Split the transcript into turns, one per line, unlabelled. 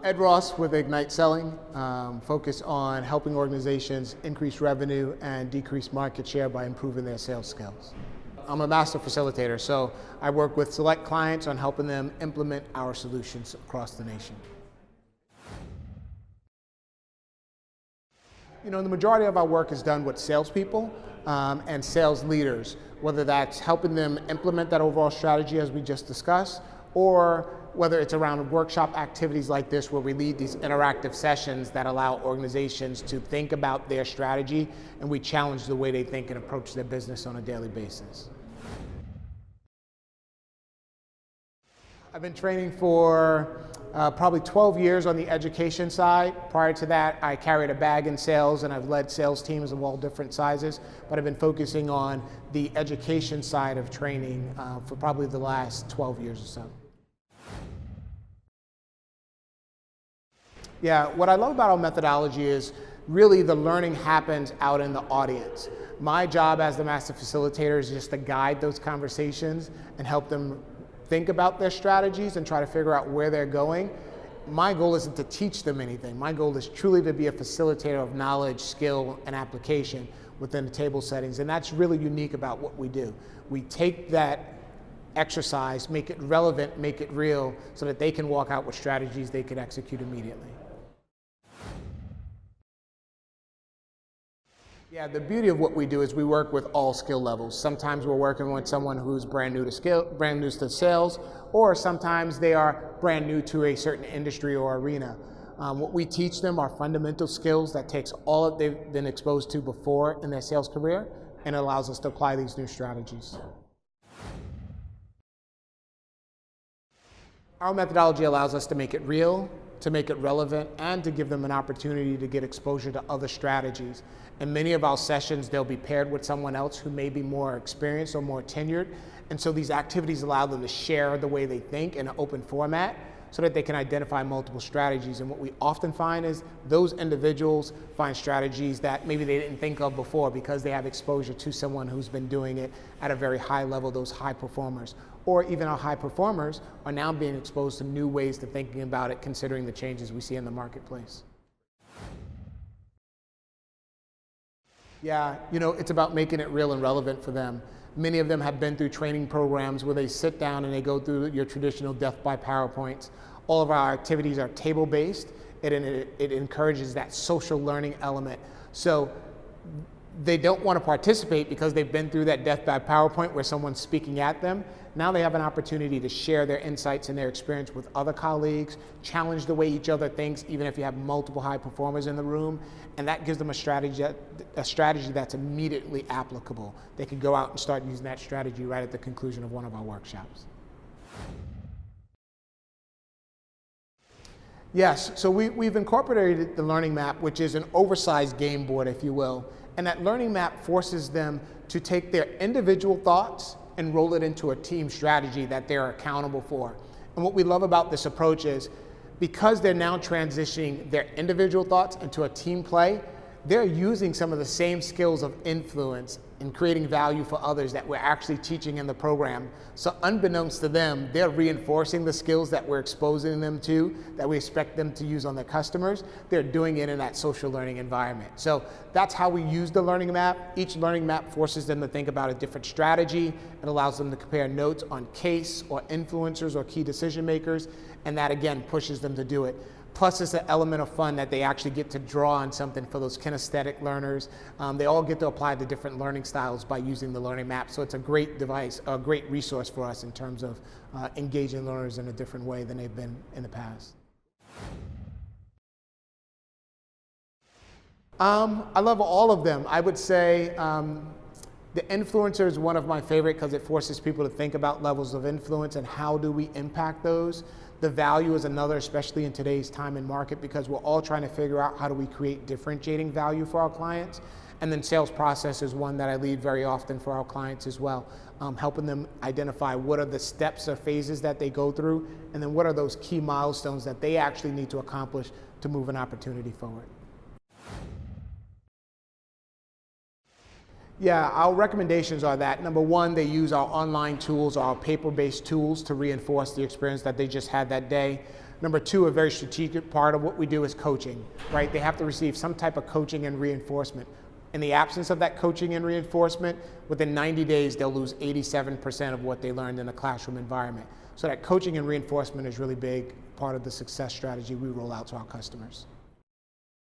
Ed Ross with Ignite Selling, focus on helping organizations increase revenue and decrease market share by improving their sales skills. I'm a master facilitator, so I work with select clients on helping them implement our solutions across the nation. You know, the majority of our work is done with salespeople and sales leaders, whether that's helping them implement that overall strategy as we just discussed, or whether it's around workshop activities like this where we lead these interactive sessions that allow organizations to think about their strategy and we challenge the way they think and approach their business on a daily basis. I've been training for probably 12 years on the education side. Prior to that, I carried a bag in sales and I've led sales teams of all different sizes, but I've been focusing on the education side of training for probably the last 12 years or so. Yeah, what I love about our methodology is really the learning happens out in the audience. My job as the master facilitator is just to guide those conversations and help them think about their strategies and try to figure out where they're going. My goal isn't to teach them anything. My goal is truly to be a facilitator of knowledge, skill, and application within the table settings, and that's really unique about what we do. We take that exercise, make it relevant, make it real, so that they can walk out with strategies they can execute immediately. Yeah, the beauty of what we do is we work with all skill levels. Sometimes we're working with someone who's brand new to sales, or sometimes they are brand new to a certain industry or arena. What we teach them are fundamental skills that takes all that they've been exposed to before in their sales career and allows us to apply these new strategies. Our methodology allows us to make it real, to make it relevant, and to give them an opportunity to get exposure to other strategies. In many of our sessions, they'll be paired with someone else who may be more experienced or more tenured, and so these activities allow them to share the way they think in an open format so that they can identify multiple strategies. And what we often find is those individuals find strategies that maybe they didn't think of before because they have exposure to someone who's been doing it at a very high level, those high performers. Or even our high performers are now being exposed to new ways to thinking about it, considering the changes we see in the marketplace. Yeah, you know, it's about making it real and relevant for them. Many of them have been through training programs where they sit down and they go through your traditional death by PowerPoints. All of our activities are table-based. It encourages that social learning element. So they don't want to participate because they've been through that death by PowerPoint where someone's speaking at them. Now they have an opportunity to share their insights and their experience with other colleagues, challenge the way each other thinks, even if you have multiple high performers in the room, and that gives them a strategy that's immediately applicable. They can go out and start using that strategy right at the conclusion of one of our workshops. Yes, so we've incorporated the learning map, which is an oversized game board, if you will, and that learning map forces them to take their individual thoughts and roll it into a team strategy that they're accountable for. And what we love about this approach is because they're now transitioning their individual thoughts into a team play, they're using some of the same skills of influence in creating value for others that we're actually teaching in the program. So unbeknownst to them, they're reinforcing the skills that we're exposing them to, that we expect them to use on their customers. They're doing it in that social learning environment. So that's how we use the learning map. Each learning map forces them to think about a different strategy. It allows them to compare notes on case or influencers or key decision makers, and that again pushes them to do it. Plus, it's an element of fun that they actually get to draw on something for those kinesthetic learners. They all get to apply the different learning styles by using the learning map. So it's a great device, a great resource for us in terms of engaging learners in a different way than they've been in the past. I love all of them. I would say the influencer is one of my favorite because it forces people to think about levels of influence and how do we impact those. The value is another, especially in today's time and market, because we're all trying to figure out how do we create differentiating value for our clients. And then sales process is one that I lead very often for our clients as well, helping them identify what are the steps or phases that they go through, and then what are those key milestones that they actually need to accomplish to move an opportunity forward. Yeah, our recommendations are that, number one, they use our online tools, our paper-based tools to reinforce the experience that they just had that day. Number two, a very strategic part of what we do is coaching, right? They have to receive some type of coaching and reinforcement. In the absence of that coaching and reinforcement, within 90 days, they'll lose 87% of what they learned in a classroom environment. So that coaching and reinforcement is really big part of the success strategy we roll out to our customers.